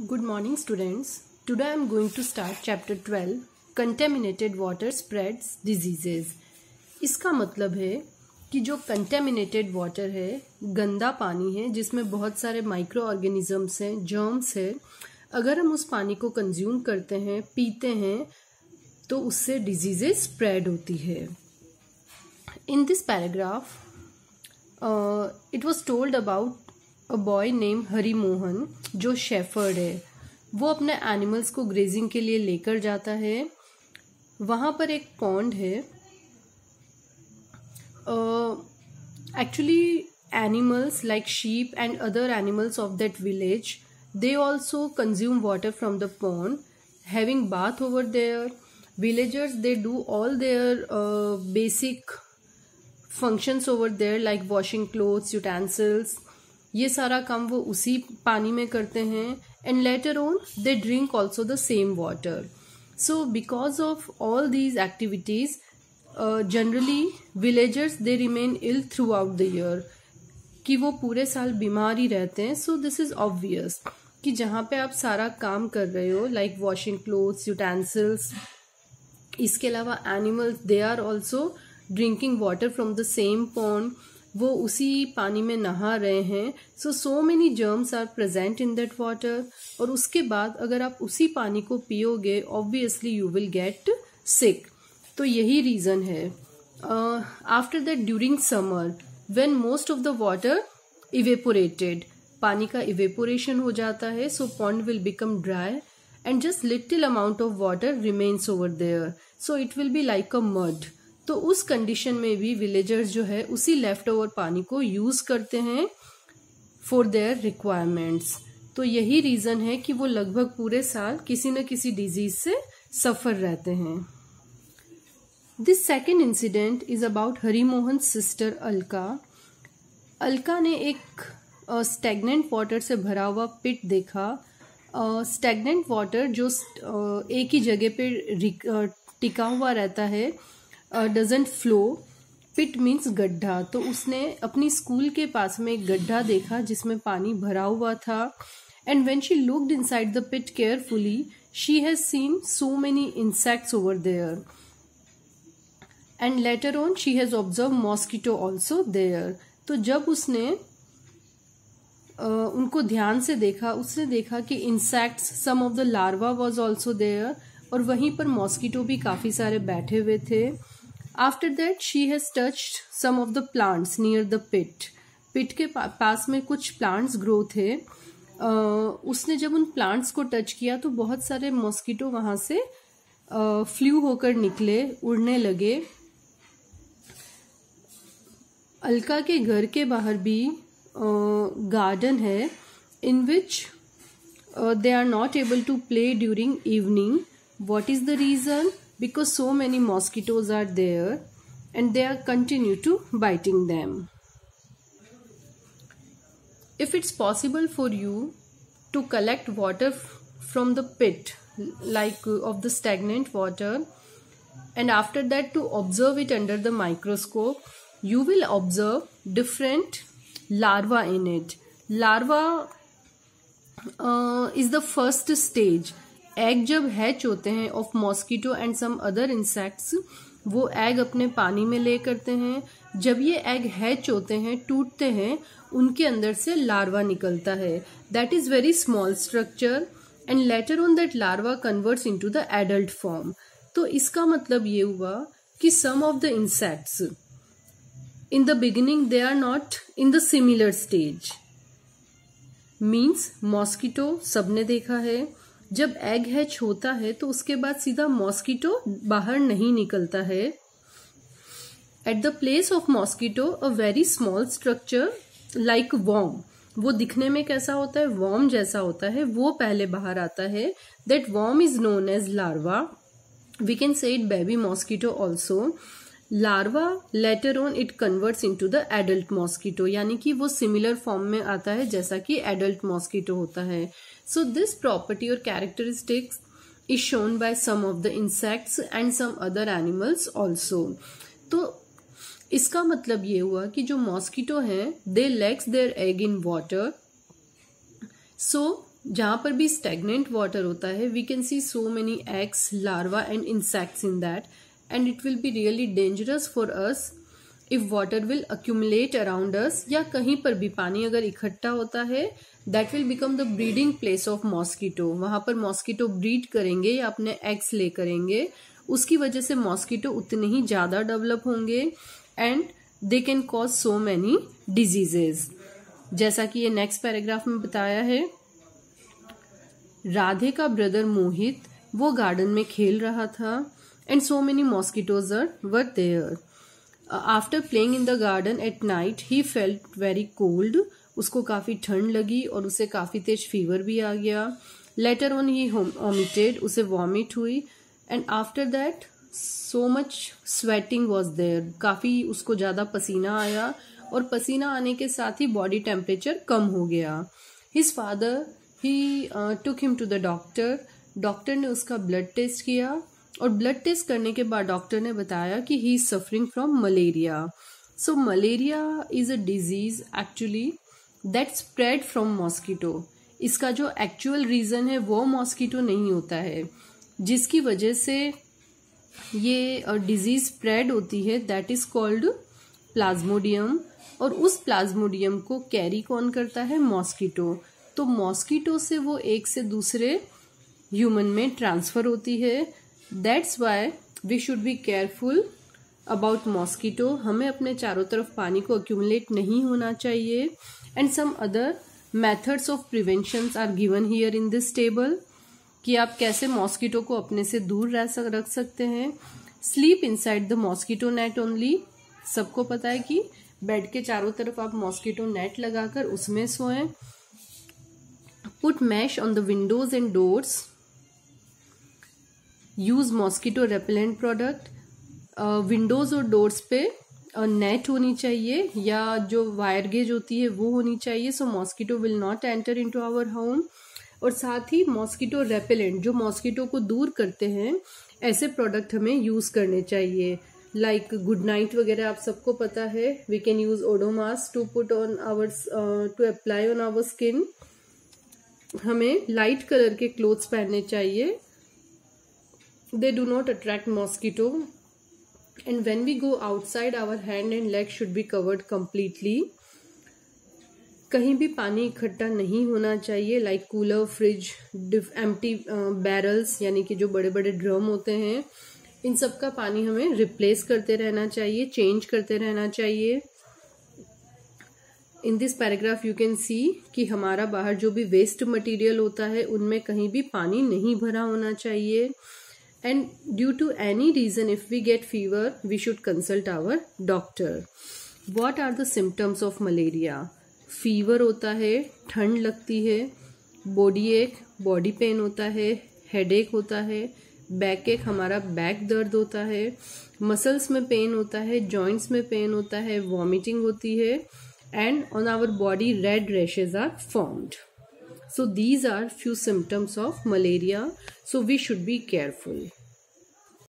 Good morning students. Today I am going to start chapter 12 Contaminated water spreads diseases. इसका मतलब है कि जो contaminated water है, गंदा पानी है जिसमें बहुत सारे माइक्रो ऑर्गेनिजम्स हैं, जर्म्स है, अगर हम उस पानी को कंज्यूम करते हैं, पीते हैं तो उससे डिजीजेस स्प्रेड होती है. In this paragraph it was told about a boy name Hari Mohan जो शेफर्ड है. वो अपने एनिमल्स को ग्रेजिंग के लिए लेकर जाता है. वहाँ पर एक पॉन्ड है. Actually animals like sheep and other animals of that village they also consume water from the pond, having bath over there. Villagers they do all their basic functions over there like washing clothes, utensils. ये सारा काम वो उसी पानी में करते हैं. And later on they drink also the same water. So because of all these activities generally villagers they remain ill throughout the year, कि वो पूरे साल बीमार ही रहते हैं. सो दिस इज ऑब्वियस कि जहाँ पे आप सारा काम कर रहे हो लाइक वॉशिंग क्लोथ्स, यूटेंसिल्स, इसके अलावा animals they are also drinking water from the same pond. वो उसी पानी में नहा रहे हैं. So many germs are present in that water. और उसके बाद अगर आप उसी पानी को पियोगे obviously you will get sick. तो यही रीज़न है. After that during summer when most of the water evaporated, पानी का इवेपोरेशन हो जाता है, so pond will become dry and just little amount of water remains over there. So it will be like a mud. तो उस condition में भी villagers जो है उसी लेफ्ट ओवर पानी को यूज करते हैं फॉर देयर रिक्वायरमेंट्स. तो यही रीजन है कि वो लगभग पूरे साल किसी न किसी डिजीज से सफर रहते हैं. This second incident is about Hari Mohan sister Alka. Alka ने एक स्टैग्नेंट वाटर से भरा हुआ पिट देखा. स्टैग्नेंट वाटर जो एक ही जगह पे टिका हुआ रहता है, डजंट फ्लो. पिट मीन्स गड्ढा. तो उसने अपनी स्कूल के पास में एक गड्ढा देखा जिसमें पानी भरा हुआ था. And when she looked inside the pit carefully she has seen so many insects over there. And later on she has observe mosquito also there. तो जब उसने उनको ध्यान से देखा, उसने देखा कि insects, some of the larva was also there, और वहीं पर मॉस्किटो भी काफी सारे बैठे हुए थे. After that she has touched some of the plants near the pit. पिट के पास में कुछ प्लांट्स ग्रो थे. उसने जब उन प्लांट्स को टच किया तो बहुत सारे मॉस्किटो वहां से फ्लू होकर निकले, उड़ने लगे. अलका के घर के बाहर भी गार्डन है in which they are not able to play during evening. What is the reason? Because so many mosquitoes are there and they are continue to biting them. If it's possible for you to collect water from the pit, like of the stagnant water, and after that to observe it under the microscope, you will observe different larvae in it. Larva is the first stage. Egg जब hatch होते हैं of mosquito and some other insects, वो egg अपने पानी में ले करते हैं. जब ये एग हैच होते हैं, टूटते हैं, उनके अंदर से लार्वा निकलता है. That is very small structure and later on that larva converts into the adult form. तो इसका मतलब ये हुआ कि some of the insects in the beginning they are not in the similar stage. Means mosquito सबने देखा है, जब एग हैच होता है तो उसके बाद सीधा मॉस्किटो बाहर नहीं निकलता है. At the place of mosquito a very small structure like worm, वो दिखने में कैसा होता है, वॉर्म जैसा होता है, वो पहले बाहर आता है. That worm is known as larva. We can say it baby mosquito also. Larva later on it converts into the adult mosquito, यानी कि वो सिमिलर फॉर्म में आता है जैसा कि एडल्ट मॉस्किटो होता है. So this property or characteristics is shown by some of the insects and some other animals also. तो इसका मतलब ये हुआ कि जो मॉस्किटो हैं, they lays their egg in water. So जहाँ पर भी स्टेगनेंट वाटर होता है we can see so many eggs, larva and insects in that, and it will be really dangerous for us if water will accumulate around us, या कहीं पर भी पानी अगर इकट्ठा होता है that will become the breeding place of mosquito. वहां पर मॉस्किटो ब्रीड करेंगे या अपने एग्स ले करेंगे, उसकी वजह से मॉस्किटो उतने ही ज्यादा डेवलप होंगे and they can cause so many diseases. जैसा कि ये नेक्स्ट पैराग्राफ में बताया है, राधे का ब्रदर मोहित वो गार्डन में खेल रहा था and so many mosquitoes were there. After playing in the garden at night he felt very cold, उसको काफी ठंड लगी और उसे काफी तेज फीवर भी आ गया। लेटर ऑन ही वॉमिटेड, उसे वॉमिट हुई, and after that so much sweating was there, काफी उसको ज्यादा पसीना आया और पसीना आने के साथ ही बॉडी टेम्परेचर कम हो गया। His father he took him to the doctor, doctor ने उसका ब्लड टेस्ट किया और ब्लड टेस्ट करने के बाद डॉक्टर ने बताया कि he is suffering from malaria. So malaria is a disease actually that spread from mosquito. इसका जो एक्चुअल रीजन है वो मॉस्किटो नहीं होता है, जिसकी वजह से ये डिजीज स्प्रेड होती है, दैट इज कॉल्ड प्लाज्मोडियम, और उस प्लाज्मोडियम को कैरी कौन करता है, मॉस्किटो। तो मॉस्किटो से वो एक से दूसरे ह्यूमन में ट्रांसफर होती है। That's why we should be careful about mosquito. हमें अपने चारों तरफ पानी को अक्यूमुलेट नहीं होना चाहिए। And some other methods of prevention are given here in this table, कि आप कैसे मॉस्किटो को अपने से दूर रख सकते हैं। Sleep inside the mosquito net only, सबको पता है कि बेड के चारों तरफ आप मॉस्किटो नेट लगाकर उसमें सोएं। Put mesh on the windows and doors, use mosquito repellent product. Windows और डोर्स पे नेट होनी चाहिए या जो वायर गेज होती है वो होनी चाहिए, so mosquito will not enter into our home. और साथ ही मॉस्किटो रेपेलेंट, जो मॉस्किटो को दूर करते हैं, ऐसे प्रोडक्ट हमें यूज करने चाहिए, लाइक गुड नाइट वगैरह आप सबको पता है। We can use Odomos to put on our to apply on our skin. हमें लाइट कलर के क्लोथ्स पहनने चाहिए, they do not attract mosquito. And when we go outside our hand and leg should be covered completely. कहीं भी पानी इकट्ठा नहीं होना चाहिए, like cooler, fridge, empty barrels यानी कि जो बड़े बड़े ड्रम होते हैं, इन सब का पानी हमें रिप्लेस करते रहना चाहिए, चेंज करते रहना चाहिए। In this paragraph you can see कि हमारा बाहर जो भी वेस्ट मटेरियल होता है उनमें कहीं भी पानी नहीं भरा होना चाहिए। And due to any reason if we get fever we should consult our doctor. What are the symptoms of malaria? Fever होता है, ठंड लगती है, बॉडी एक, बॉडी पेन होता है, हेडेक होता है, बैक एक, हमारा बैक दर्द होता है, मसल्स में पेन होता है, जॉइंट्स में पेन होता है, वॉमिटिंग होती है, and on our body red rashes are formed. So these are few symptoms of malaria, so we should be careful.